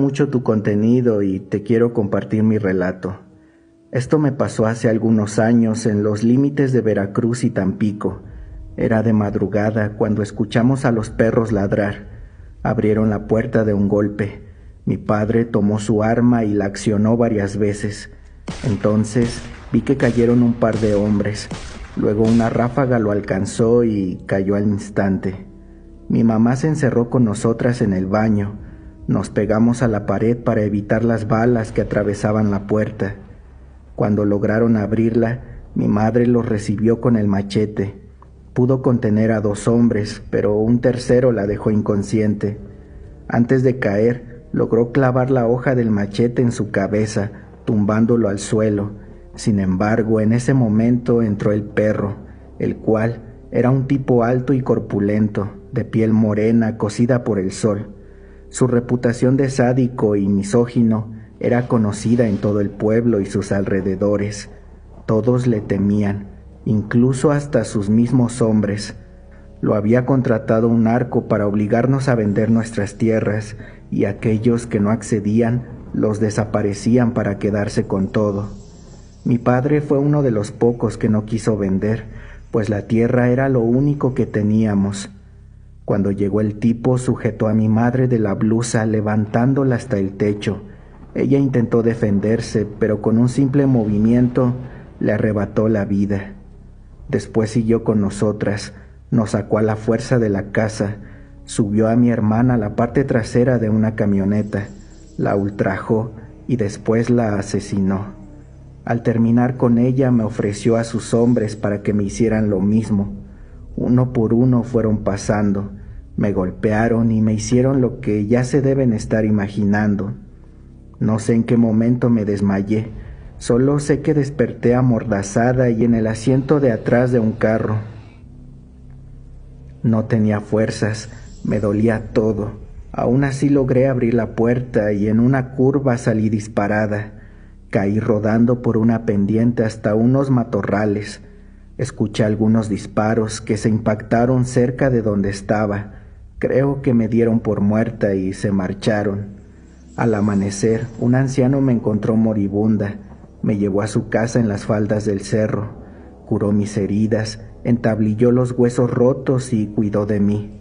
Mucho tu contenido y te quiero compartir mi relato. Esto me pasó hace algunos años en los límites de Veracruz y Tampico. Era de madrugada cuando escuchamos a los perros ladrar. Abrieron la puerta de un golpe. Mi padre tomó su arma y la accionó varias veces. Entonces vi que cayeron un par de hombres. Luego una ráfaga lo alcanzó y cayó al instante. Mi mamá se encerró con nosotras en el baño. Nos pegamos a la pared para evitar las balas que atravesaban la puerta. Cuando lograron abrirla, mi madre los recibió con el machete. Pudo contener a 2 hombres, pero un tercero la dejó inconsciente. Antes de caer, logró clavar la hoja del machete en su cabeza, tumbándolo al suelo. Sin embargo, en ese momento entró el perro, el cual era un tipo alto y corpulento, de piel morena, cocida por el sol. Su reputación de sádico y misógino era conocida en todo el pueblo y sus alrededores. Todos le temían, incluso hasta sus mismos hombres. Lo había contratado un narco para obligarnos a vender nuestras tierras, y aquellos que no accedían los desaparecían para quedarse con todo. Mi padre fue uno de los pocos que no quiso vender, pues la tierra era lo único que teníamos. Cuando llegó el tipo, sujetó a mi madre de la blusa, levantándola hasta el techo. Ella intentó defenderse, pero con un simple movimiento le arrebató la vida. Después siguió con nosotras, nos sacó a la fuerza de la casa, subió a mi hermana a la parte trasera de una camioneta, la ultrajó y después la asesinó. Al terminar con ella, me ofreció a sus hombres para que me hicieran lo mismo. Uno por uno fueron pasando, me golpearon y me hicieron lo que ya se deben estar imaginando. No sé en qué momento me desmayé, solo sé que desperté amordazada y en el asiento de atrás de un carro. No tenía fuerzas, me dolía todo. Aún así logré abrir la puerta y en una curva salí disparada. Caí rodando por una pendiente hasta unos matorrales. Escuché algunos disparos que se impactaron cerca de donde estaba. Creo que me dieron por muerta y se marcharon. Al amanecer, un anciano me encontró moribunda. Me llevó a su casa en las faldas del cerro. Curó mis heridas, entablilló los huesos rotos y cuidó de mí.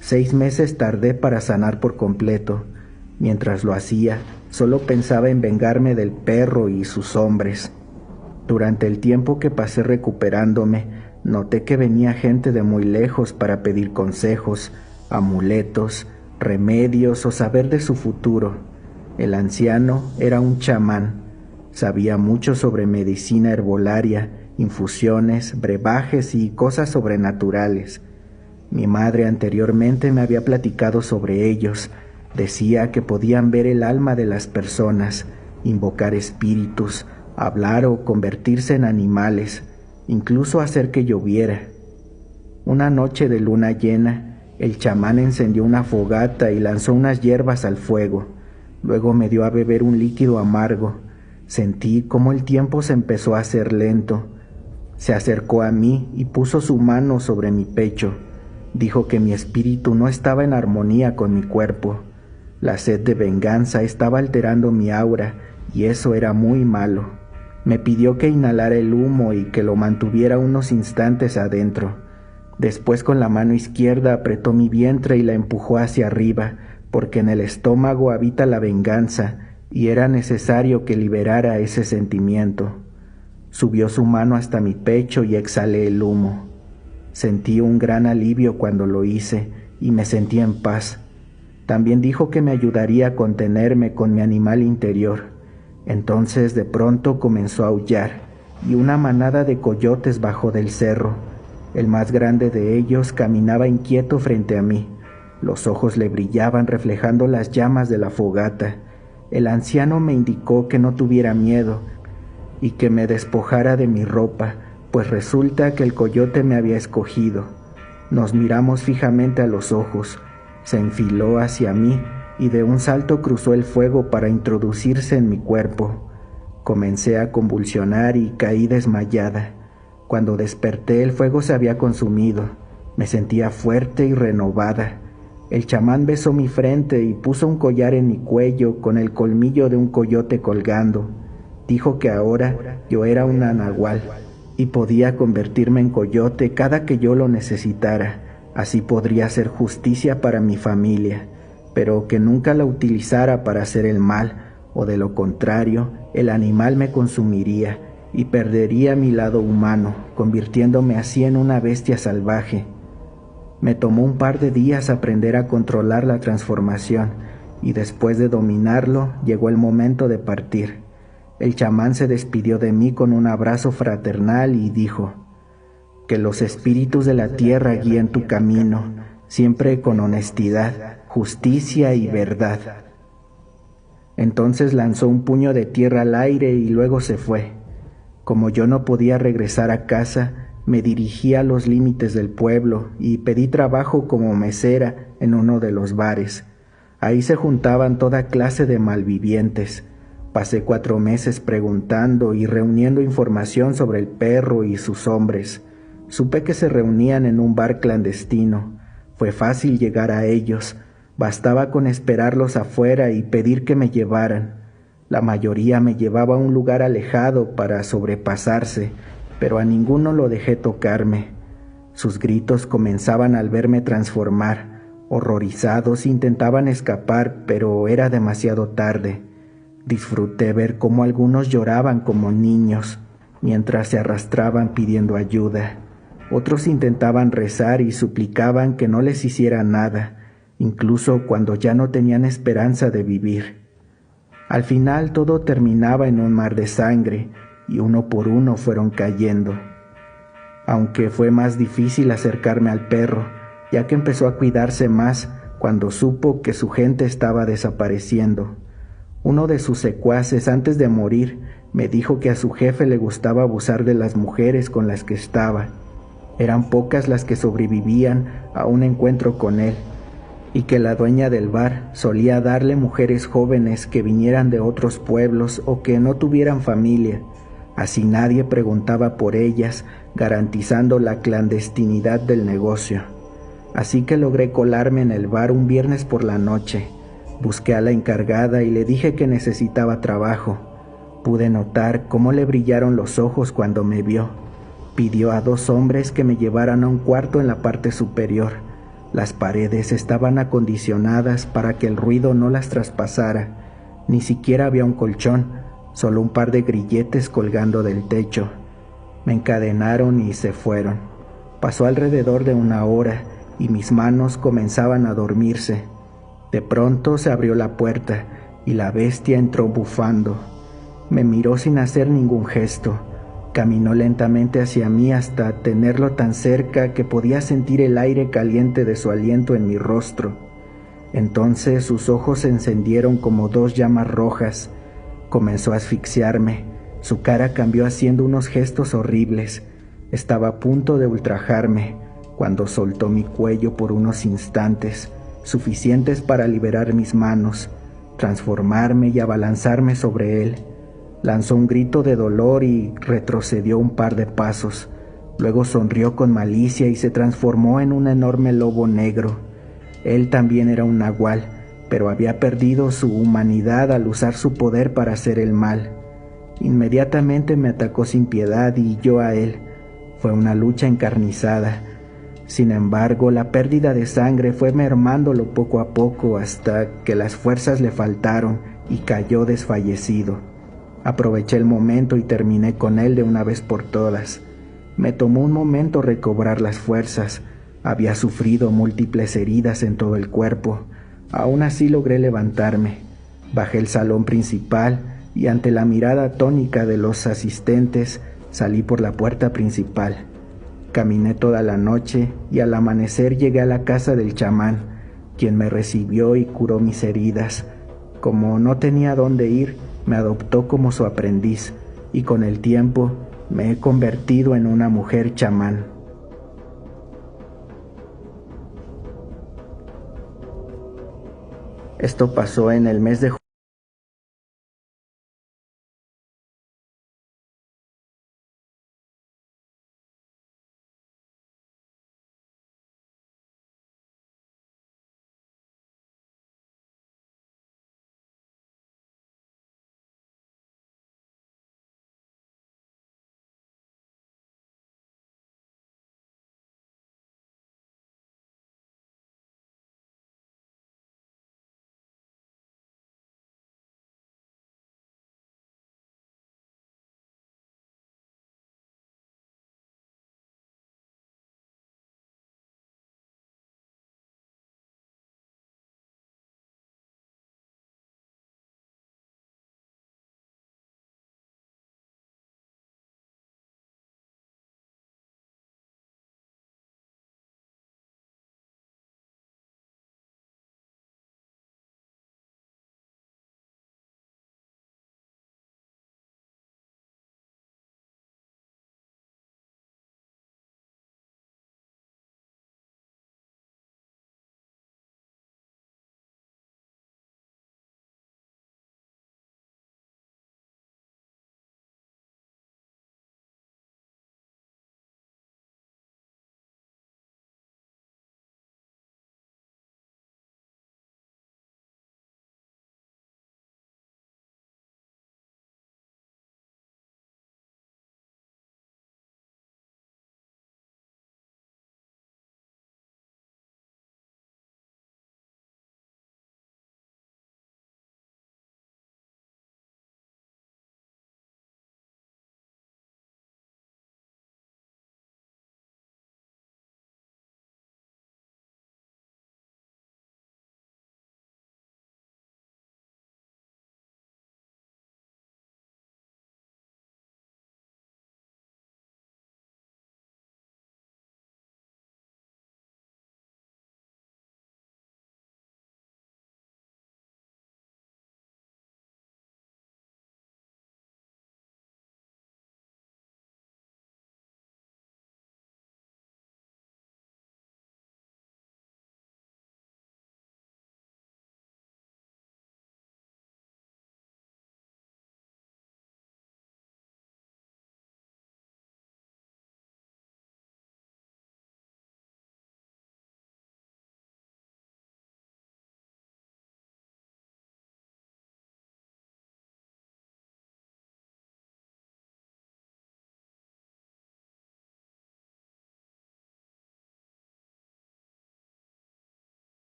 6 meses tardé para sanar por completo. Mientras lo hacía, solo pensaba en vengarme del perro y sus hombres. Durante el tiempo que pasé recuperándome, noté que venía gente de muy lejos para pedir consejos, amuletos, remedios o saber de su futuro. El anciano era un chamán. Sabía mucho sobre medicina herbolaria, infusiones, brebajes y cosas sobrenaturales. Mi madre anteriormente me había platicado sobre ellos. Decía que podían ver el alma de las personas, invocar espíritus, hablar o convertirse en animales, incluso hacer que lloviera. Una noche de luna llena, el chamán encendió una fogata y lanzó unas hierbas al fuego. Luego me dio a beber un líquido amargo. Sentí cómo el tiempo se empezó a hacer lento. Se acercó a mí y puso su mano sobre mi pecho. Dijo que mi espíritu no estaba en armonía con mi cuerpo. La sed de venganza estaba alterando mi aura y eso era muy malo. Me pidió que inhalara el humo y que lo mantuviera unos instantes adentro. Después con la mano izquierda apretó mi vientre y la empujó hacia arriba, porque en el estómago habita la venganza y era necesario que liberara ese sentimiento. Subió su mano hasta mi pecho y exhalé el humo. Sentí un gran alivio cuando lo hice y me sentí en paz. También dijo que me ayudaría a contenerme con mi animal interior. Entonces de pronto comenzó a aullar y una manada de coyotes bajó del cerro. El más grande de ellos caminaba inquieto frente a mí. Los ojos le brillaban reflejando las llamas de la fogata. El anciano me indicó que no tuviera miedo y que me despojara de mi ropa, pues resulta que el coyote me había escogido. Nos miramos fijamente a los ojos. Se enfiló hacia mí y de un salto cruzó el fuego para introducirse en mi cuerpo. Comencé a convulsionar y caí desmayada. Cuando desperté, el fuego se había consumido. Me sentía fuerte y renovada. El chamán besó mi frente y puso un collar en mi cuello con el colmillo de un coyote colgando. Dijo que ahora yo era una nahual y podía convertirme en coyote cada que yo lo necesitara. Así podría hacer justicia para mi familia, pero que nunca la utilizara para hacer el mal, o de lo contrario, el animal me consumiría y perdería mi lado humano, convirtiéndome así en una bestia salvaje. Me tomó un par de días aprender a controlar la transformación, y después de dominarlo, llegó el momento de partir. El chamán se despidió de mí con un abrazo fraternal y dijo: que los espíritus de la tierra guíen tu camino, siempre con honestidad, justicia y verdad. Entonces lanzó un puño de tierra al aire y luego se fue. Como yo no podía regresar a casa, me dirigí a los límites del pueblo y pedí trabajo como mesera en uno de los bares. Ahí se juntaban toda clase de malvivientes. Pasé 4 meses preguntando y reuniendo información sobre el perro y sus hombres. Supe que se reunían en un bar clandestino. Fue fácil llegar a ellos. Bastaba con esperarlos afuera y pedir que me llevaran. La mayoría me llevaba a un lugar alejado para sobrepasarse, pero a ninguno lo dejé tocarme. Sus gritos comenzaban al verme transformar. Horrorizados intentaban escapar, pero era demasiado tarde. Disfruté ver cómo algunos lloraban como niños, mientras se arrastraban pidiendo ayuda. Otros intentaban rezar y suplicaban que no les hiciera nada, incluso cuando ya no tenían esperanza de vivir. Al final todo terminaba en un mar de sangre, y uno por uno fueron cayendo. Aunque fue más difícil acercarme al perro, ya que empezó a cuidarse más cuando supo que su gente estaba desapareciendo. Uno de sus secuaces, antes de morir, me dijo que a su jefe le gustaba abusar de las mujeres con las que estaba. Eran pocas las que sobrevivían a un encuentro con él, y que la dueña del bar solía darle mujeres jóvenes que vinieran de otros pueblos o que no tuvieran familia. Así nadie preguntaba por ellas, garantizando la clandestinidad del negocio. Así que logré colarme en el bar un viernes por la noche. Busqué a la encargada y le dije que necesitaba trabajo. Pude notar cómo le brillaron los ojos cuando me vio. Pidió a 2 hombres que me llevaran a un cuarto en la parte superior. Las paredes estaban acondicionadas para que el ruido no las traspasara. Ni siquiera había un colchón, solo un par de grilletes colgando del techo. Me encadenaron y se fueron. Pasó alrededor de 1 hora y mis manos comenzaban a dormirse. De pronto se abrió la puerta y la bestia entró bufando. Me miró sin hacer ningún gesto. Caminó lentamente hacia mí hasta tenerlo tan cerca que podía sentir el aire caliente de su aliento en mi rostro. Entonces sus ojos se encendieron como 2 llamas rojas. Comenzó a asfixiarme. Su cara cambió haciendo unos gestos horribles. Estaba a punto de ultrajarme cuando soltó mi cuello por unos instantes, suficientes para liberar mis manos, transformarme y abalanzarme sobre él. Lanzó un grito de dolor y retrocedió un par de pasos. Luego sonrió con malicia y se transformó en un enorme lobo negro. Él también era un nahual, pero había perdido su humanidad al usar su poder para hacer el mal. Inmediatamente me atacó sin piedad y yo a él. Fue una lucha encarnizada. Sin embargo, la pérdida de sangre fue mermándolo poco a poco hasta que las fuerzas le faltaron y cayó desfallecido. Aproveché el momento y terminé con él de una vez por todas. Me tomó un momento recobrar las fuerzas. Había sufrido múltiples heridas en todo el cuerpo. Aún así logré levantarme. Bajé el salón principal y ante la mirada atónica de los asistentes salí por la puerta principal. Caminé toda la noche y al amanecer llegué a la casa del chamán, quien me recibió y curó mis heridas. Como no tenía dónde ir, me adoptó como su aprendiz y con el tiempo me he convertido en una mujer chamán. Esto pasó en el mes de